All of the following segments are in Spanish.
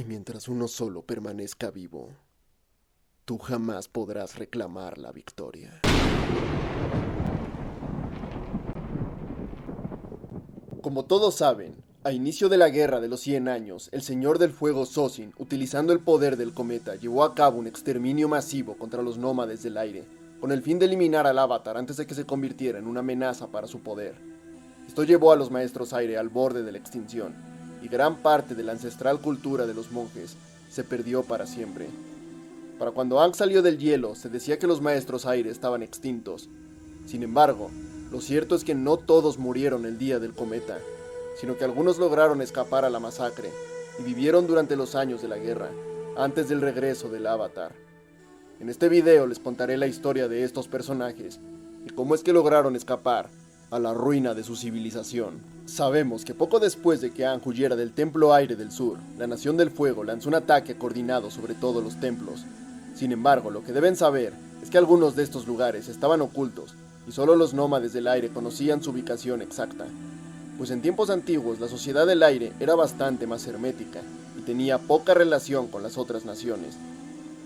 Y mientras uno solo permanezca vivo, tú jamás podrás reclamar la victoria. Como todos saben, a inicio de la Guerra de los 100 años, el Señor del Fuego Sosin, utilizando el poder del cometa, llevó a cabo un exterminio masivo contra los nómades del aire, con el fin de eliminar al Avatar antes de que se convirtiera en una amenaza para su poder. Esto llevó a los Maestros Aire al borde de la extinción, y gran parte de la ancestral cultura de los monjes se perdió para siempre. Para cuando Aang salió del hielo, se decía que los Maestros Aire estaban extintos. Sin embargo, lo cierto es que no todos murieron el día del cometa, sino que algunos lograron escapar a la masacre y vivieron durante los años de la guerra, antes del regreso del Avatar. En este video les contaré la historia de estos personajes y cómo es que lograron escapar a la ruina de su civilización. Sabemos que poco después de que Aang huyera del Templo Aire del Sur, la Nación del Fuego lanzó un ataque coordinado sobre todos los templos. Sin embargo, lo que deben saber es que algunos de estos lugares estaban ocultos y solo los nómades del aire conocían su ubicación exacta, pues en tiempos antiguos la sociedad del aire era bastante más hermética y tenía poca relación con las otras naciones.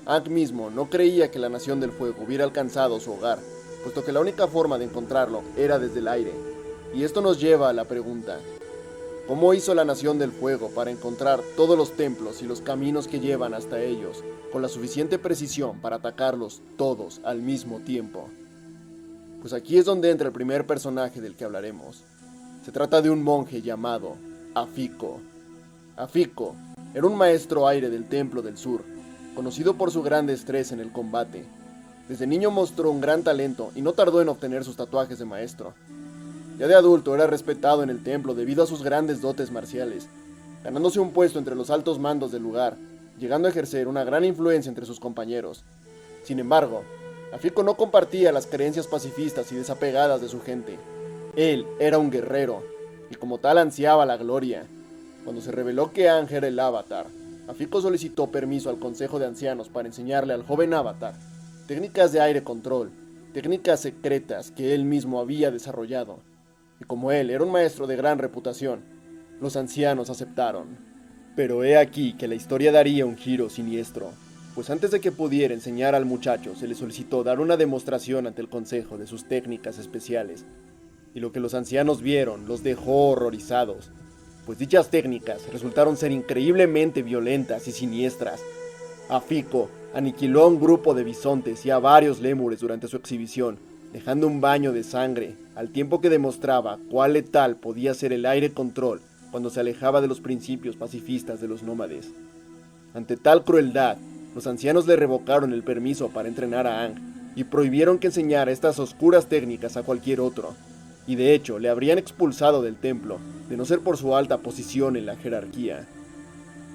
Aang mismo no creía que la Nación del Fuego hubiera alcanzado su hogar, puesto que la única forma de encontrarlo era desde el aire. Y esto nos lleva a la pregunta: ¿cómo hizo la Nación del Fuego para encontrar todos los templos y los caminos que llevan hasta ellos, con la suficiente precisión para atacarlos todos al mismo tiempo? Pues aquí es donde entra el primer personaje del que hablaremos. Se trata de un monje llamado Afiko. Afiko era un maestro aire del Templo del Sur, conocido por su gran destreza en el combate. Desde niño mostró un gran talento y no tardó en obtener sus tatuajes de maestro. Ya de adulto era respetado en el templo debido a sus grandes dotes marciales, ganándose un puesto entre los altos mandos del lugar, llegando a ejercer una gran influencia entre sus compañeros. Sin embargo, Afiko no compartía las creencias pacifistas y desapegadas de su gente. Él era un guerrero, y como tal ansiaba la gloria. Cuando se reveló que Aang era el Avatar, Afiko solicitó permiso al Consejo de Ancianos para enseñarle al joven Avatar técnicas de aire control, técnicas secretas que él mismo había desarrollado. Y como él era un maestro de gran reputación, los ancianos aceptaron. Pero he aquí que la historia daría un giro siniestro, pues antes de que pudiera enseñar al muchacho se le solicitó dar una demostración ante el consejo de sus técnicas especiales, y lo que los ancianos vieron los dejó horrorizados, pues dichas técnicas resultaron ser increíblemente violentas y siniestras. Afiko aniquiló a un grupo de bisontes y a varios lémures durante su exhibición, dejando un baño de sangre, al tiempo que demostraba cuán letal podía ser el aire control cuando se alejaba de los principios pacifistas de los nómades. Ante tal crueldad, los ancianos le revocaron el permiso para entrenar a Aang y prohibieron que enseñara estas oscuras técnicas a cualquier otro, y de hecho le habrían expulsado del templo, de no ser por su alta posición en la jerarquía.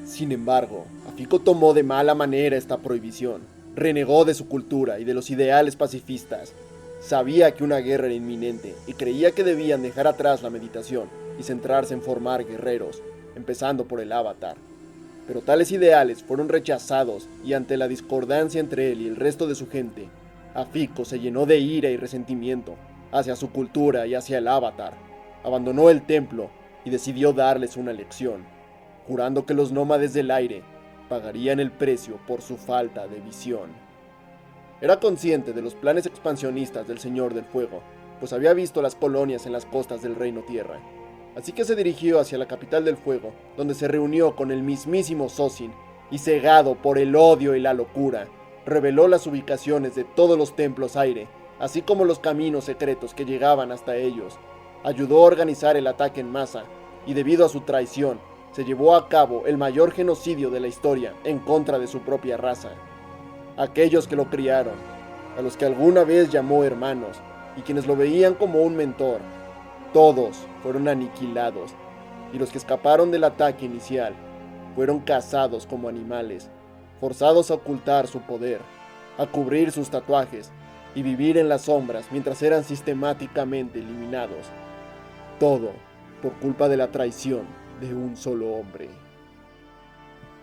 Sin embargo, Afiko tomó de mala manera esta prohibición, renegó de su cultura y de los ideales pacifistas. Sabía que una guerra era inminente y creía que debían dejar atrás la meditación y centrarse en formar guerreros, empezando por el Avatar. Pero tales ideales fueron rechazados y ante la discordancia entre él y el resto de su gente, Afiko se llenó de ira y resentimiento hacia su cultura y hacia el Avatar. Abandonó el templo y decidió darles una lección, jurando que los nómades del aire pagarían el precio por su falta de visión. Era consciente de los planes expansionistas del Señor del Fuego, pues había visto las colonias en las costas del Reino Tierra. Así que se dirigió hacia la capital del fuego, donde se reunió con el mismísimo Sosin, y cegado por el odio y la locura, reveló las ubicaciones de todos los templos aire, así como los caminos secretos que llegaban hasta ellos. Ayudó a organizar el ataque en masa, y debido a su traición, se llevó a cabo el mayor genocidio de la historia en contra de su propia raza. Aquellos que lo criaron, a los que alguna vez llamó hermanos, y quienes lo veían como un mentor, todos fueron aniquilados, y los que escaparon del ataque inicial fueron cazados como animales, forzados a ocultar su poder, a cubrir sus tatuajes y vivir en las sombras mientras eran sistemáticamente eliminados. Todo por culpa de la traición de un solo hombre.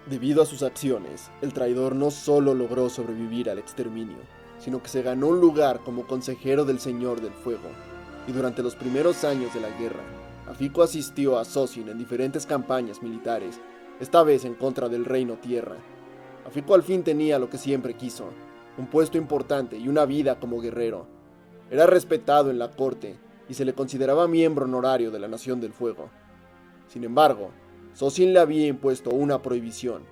Debido a sus acciones, el traidor no solo logró sobrevivir al exterminio, sino que se ganó un lugar como consejero del Señor del Fuego. Y durante los primeros años de la guerra, Afiko asistió a Sosin en diferentes campañas militares, esta vez en contra del Reino Tierra. Afiko al fin tenía lo que siempre quiso, un puesto importante y una vida como guerrero. Era respetado en la corte y se le consideraba miembro honorario de la Nación del Fuego. Sin embargo, Zosin le había impuesto una prohibición.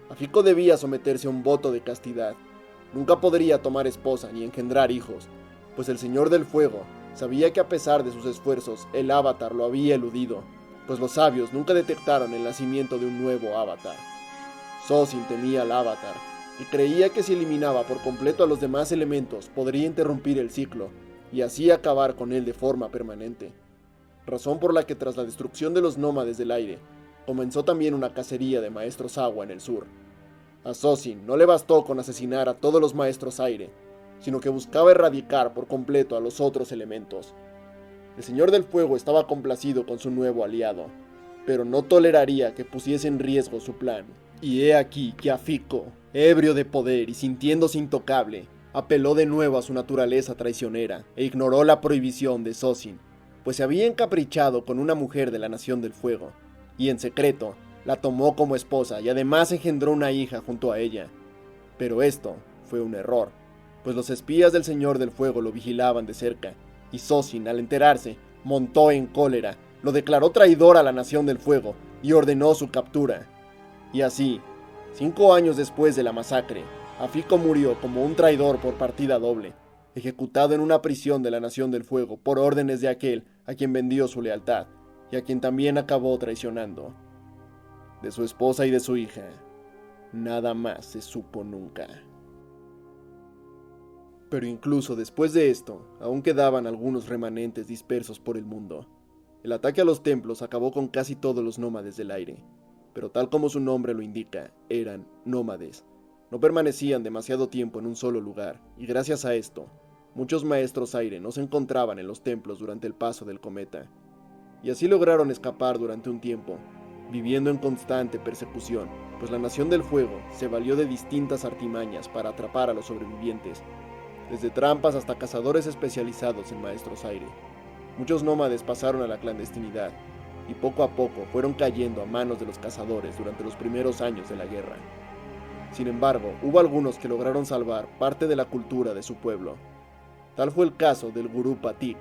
Afiko debía someterse a un voto de castidad. Nunca podría tomar esposa ni engendrar hijos, pues el Señor del Fuego sabía que a pesar de sus esfuerzos, el Avatar lo había eludido, pues los sabios nunca detectaron el nacimiento de un nuevo Avatar. Zosin temía al Avatar y creía que si eliminaba por completo a los demás elementos podría interrumpir el ciclo y así acabar con él de forma permanente. Razón por la que tras la destrucción de los nómades del aire, comenzó también una cacería de maestros agua en el sur. A Zosin no le bastó con asesinar a todos los maestros aire, sino que buscaba erradicar por completo a los otros elementos. El Señor del Fuego estaba complacido con su nuevo aliado, pero no toleraría que pusiese en riesgo su plan. Y he aquí que Afiko, ebrio de poder y sintiéndose intocable, apeló de nuevo a su naturaleza traicionera e ignoró la prohibición de Zosin, pues se había encaprichado con una mujer de la Nación del Fuego, y en secreto la tomó como esposa y además engendró una hija junto a ella. Pero esto fue un error, pues los espías del Señor del Fuego lo vigilaban de cerca, y Zosin, al enterarse, montó en cólera, lo declaró traidor a la Nación del Fuego y ordenó su captura. Y así, 5 años después de la masacre, Afiko murió como un traidor por partida doble, ejecutado en una prisión de la Nación del Fuego por órdenes de aquel a quien vendió su lealtad, y a quien también acabó traicionando. De su esposa y de su hija, nada más se supo nunca. Pero incluso después de esto, aún quedaban algunos remanentes dispersos por el mundo. El ataque a los templos acabó con casi todos los nómades del aire, pero tal como su nombre lo indica, eran nómades. No permanecían demasiado tiempo en un solo lugar, y gracias a esto, muchos maestros aire no se encontraban en los templos durante el paso del cometa. Y así lograron escapar durante un tiempo, viviendo en constante persecución, pues la Nación del Fuego se valió de distintas artimañas para atrapar a los sobrevivientes, desde trampas hasta cazadores especializados en maestros aire. Muchos nómades pasaron a la clandestinidad, y poco a poco fueron cayendo a manos de los cazadores durante los primeros años de la guerra. Sin embargo, hubo algunos que lograron salvar parte de la cultura de su pueblo. Tal fue el caso del gurú Patik,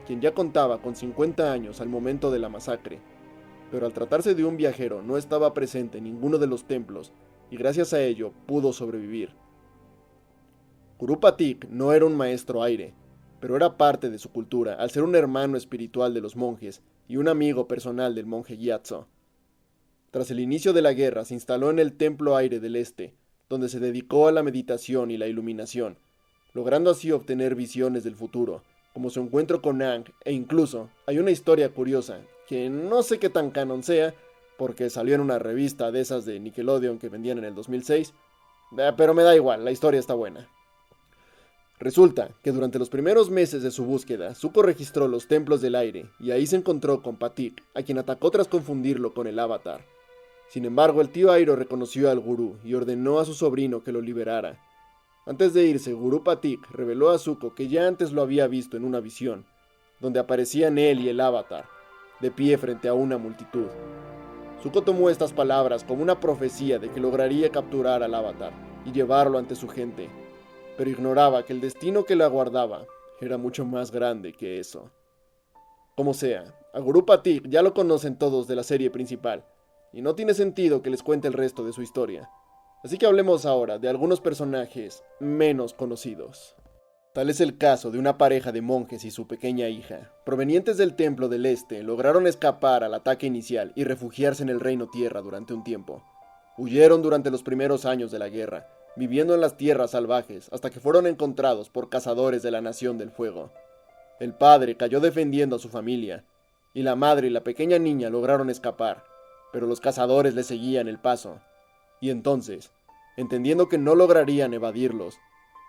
quien ya contaba con 50 años al momento de la masacre, pero al tratarse de un viajero no estaba presente en ninguno de los templos, y gracias a ello pudo sobrevivir. Gurú Patik no era un maestro aire, pero era parte de su cultura al ser un hermano espiritual de los monjes y un amigo personal del monje Gyatso. Tras el inicio de la guerra se instaló en el Templo Aire del Este, donde se dedicó a la meditación y la iluminación, logrando así obtener visiones del futuro, como su encuentro con Aang, e incluso hay una historia curiosa, que no sé qué tan canon sea, porque salió en una revista de esas de Nickelodeon que vendían en el 2006, pero me da igual, la historia está buena. Resulta que durante los primeros meses de su búsqueda, Zuko registró los templos del aire, y ahí se encontró con Patik, a quien atacó tras confundirlo con el Avatar. Sin embargo, el tío Airo reconoció al gurú y ordenó a su sobrino que lo liberara. Antes de irse, Gurú Patik reveló a Zuko que ya antes lo había visto en una visión, donde aparecían él y el Avatar, de pie frente a una multitud. Zuko tomó estas palabras como una profecía de que lograría capturar al Avatar y llevarlo ante su gente, pero ignoraba que el destino que le aguardaba era mucho más grande que eso. Como sea, a Gurú Patik ya lo conocen todos de la serie principal, y no tiene sentido que les cuente el resto de su historia. Así que hablemos ahora de algunos personajes menos conocidos. Tal es el caso de una pareja de monjes y su pequeña hija. Provenientes del Templo del Este, lograron escapar al ataque inicial y refugiarse en el Reino Tierra durante un tiempo. Huyeron durante los primeros años de la guerra, viviendo en las tierras salvajes, hasta que fueron encontrados por cazadores de la Nación del Fuego. El padre cayó defendiendo a su familia, y la madre y la pequeña niña lograron escapar, pero los cazadores le seguían el paso. Y entonces, entendiendo que no lograrían evadirlos,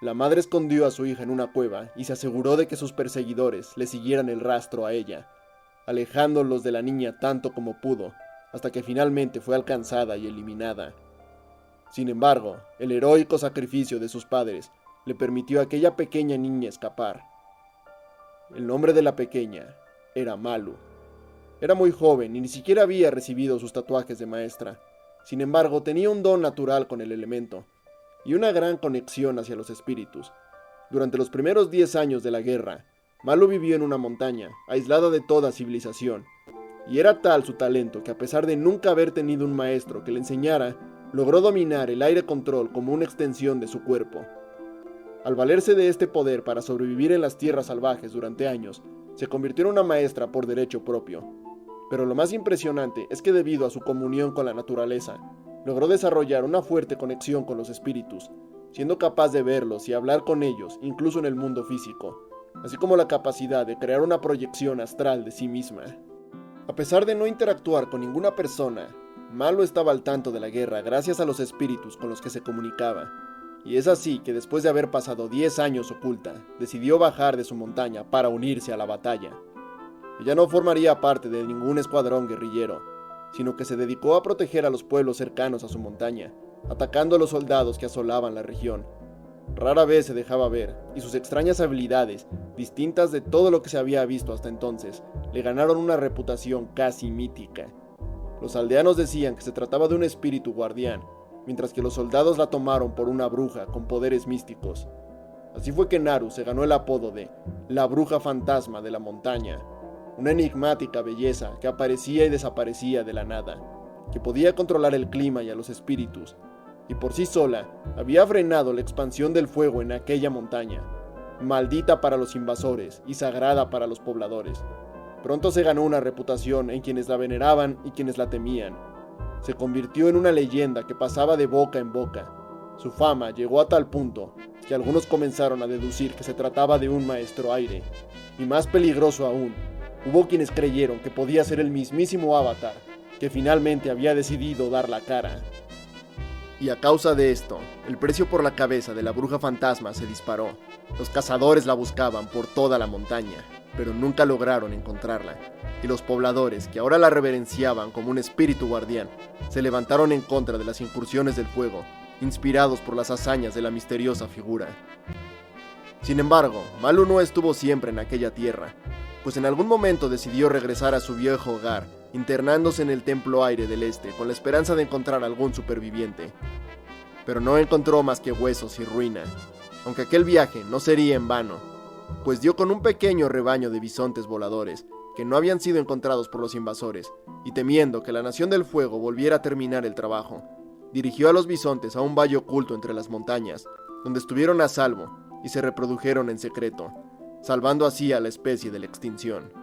la madre escondió a su hija en una cueva y se aseguró de que sus perseguidores le siguieran el rastro a ella, alejándolos de la niña tanto como pudo, hasta que finalmente fue alcanzada y eliminada. Sin embargo, el heroico sacrificio de sus padres le permitió a aquella pequeña niña escapar. El nombre de la pequeña era Malu. Era muy joven y ni siquiera había recibido sus tatuajes de maestra, Sin embargo, tenía un don natural con el elemento, y una gran conexión hacia los espíritus. Durante los primeros 10 años de la guerra, Malu vivió en una montaña, aislada de toda civilización, y era tal su talento que a pesar de nunca haber tenido un maestro que le enseñara, logró dominar el aire control como una extensión de su cuerpo. Al valerse de este poder para sobrevivir en las tierras salvajes durante años, se convirtió en una maestra por derecho propio. Pero lo más impresionante es que debido a su comunión con la naturaleza, logró desarrollar una fuerte conexión con los espíritus, siendo capaz de verlos y hablar con ellos incluso en el mundo físico, así como la capacidad de crear una proyección astral de sí misma. A pesar de no interactuar con ninguna persona, Malu estaba al tanto de la guerra gracias a los espíritus con los que se comunicaba, y es así que después de haber pasado 10 años oculta, decidió bajar de su montaña para unirse a la batalla. Ella no formaría parte de ningún escuadrón guerrillero, sino que se dedicó a proteger a los pueblos cercanos a su montaña, atacando a los soldados que asolaban la región. Rara vez se dejaba ver, y sus extrañas habilidades, distintas de todo lo que se había visto hasta entonces, le ganaron una reputación casi mítica. Los aldeanos decían que se trataba de un espíritu guardián, mientras que los soldados la tomaron por una bruja con poderes místicos. Así fue que Naru se ganó el apodo de la bruja fantasma de la montaña, una enigmática belleza que aparecía y desaparecía de la nada, que podía controlar el clima y a los espíritus, y por sí sola había frenado la expansión del fuego en aquella montaña, maldita para los invasores y sagrada para los pobladores. Pronto se ganó una reputación en quienes la veneraban y quienes la temían. Se convirtió en una leyenda que pasaba de boca en boca. Su fama llegó a tal punto que algunos comenzaron a deducir que se trataba de un maestro aire, y más peligroso aún, hubo quienes creyeron que podía ser el mismísimo Avatar, que finalmente había decidido dar la cara. Y a causa de esto, el precio por la cabeza de la bruja fantasma se disparó. Los cazadores la buscaban por toda la montaña, pero nunca lograron encontrarla, y los pobladores, que ahora la reverenciaban como un espíritu guardián, se levantaron en contra de las incursiones del fuego, inspirados por las hazañas de la misteriosa figura. Sin embargo, Malu no estuvo siempre en aquella tierra, pues en algún momento decidió regresar a su viejo hogar, internándose en el Templo Aire del Este con la esperanza de encontrar algún superviviente. Pero no encontró más que huesos y ruina, aunque aquel viaje no sería en vano, pues dio con un pequeño rebaño de bisontes voladores que no habían sido encontrados por los invasores, y temiendo que la Nación del Fuego volviera a terminar el trabajo, dirigió a los bisontes a un valle oculto entre las montañas, donde estuvieron a salvo y se reprodujeron en secreto, salvando así a la especie de la extinción.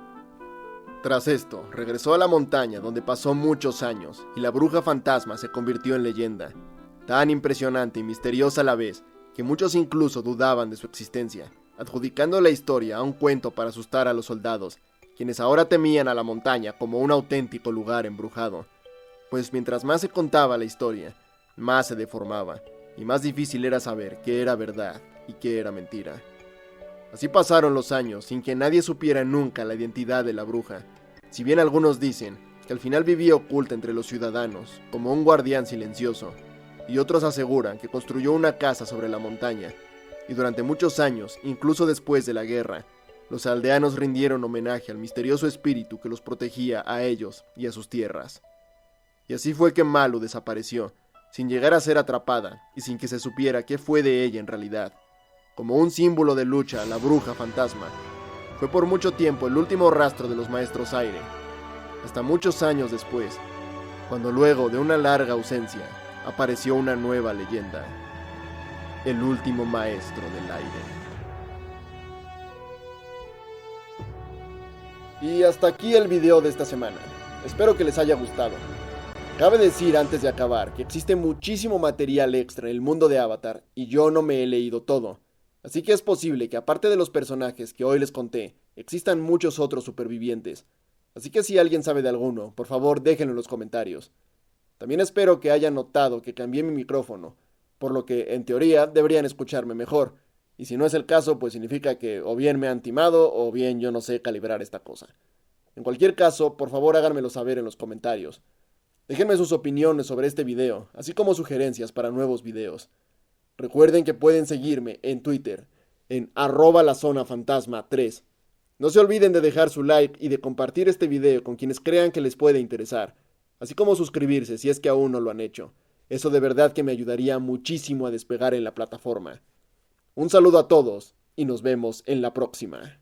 Tras esto, regresó a la montaña donde pasó muchos años, y la bruja fantasma se convirtió en leyenda, tan impresionante y misteriosa a la vez, que muchos incluso dudaban de su existencia, adjudicando la historia a un cuento para asustar a los soldados, quienes ahora temían a la montaña como un auténtico lugar embrujado, pues mientras más se contaba la historia, más se deformaba, y más difícil era saber qué era verdad y qué era mentira. Así pasaron los años sin que nadie supiera nunca la identidad de la bruja, si bien algunos dicen que al final vivía oculta entre los ciudadanos como un guardián silencioso, y otros aseguran que construyó una casa sobre la montaña, y durante muchos años, incluso después de la guerra, los aldeanos rindieron homenaje al misterioso espíritu que los protegía a ellos y a sus tierras. Y así fue que Malu desapareció, sin llegar a ser atrapada y sin que se supiera qué fue de ella en realidad. Como un símbolo de lucha, la bruja fantasma fue por mucho tiempo el último rastro de los maestros aire, hasta muchos años después, cuando luego de una larga ausencia apareció una nueva leyenda, el último maestro del aire. Y hasta aquí el video de esta semana. Espero que les haya gustado. Cabe decir antes de acabar que existe muchísimo material extra en el mundo de Avatar y yo no me he leído todo. Así que es posible que aparte de los personajes que hoy les conté, existan muchos otros supervivientes. Así que si alguien sabe de alguno, por favor déjenlo en los comentarios. También espero que hayan notado que cambié mi micrófono, por lo que en teoría deberían escucharme mejor. Y si no es el caso, pues significa que o bien me han timado o bien yo no sé calibrar esta cosa. En cualquier caso, por favor háganmelo saber en los comentarios. Déjenme sus opiniones sobre este video, así como sugerencias para nuevos videos. Recuerden que pueden seguirme en Twitter, en @lazonafantasma3. No se olviden de dejar su like y de compartir este video con quienes crean que les puede interesar. así como suscribirse si es que aún no lo han hecho. Eso de verdad que me ayudaría muchísimo a despegar en la plataforma. Un saludo a todos y nos vemos en la próxima.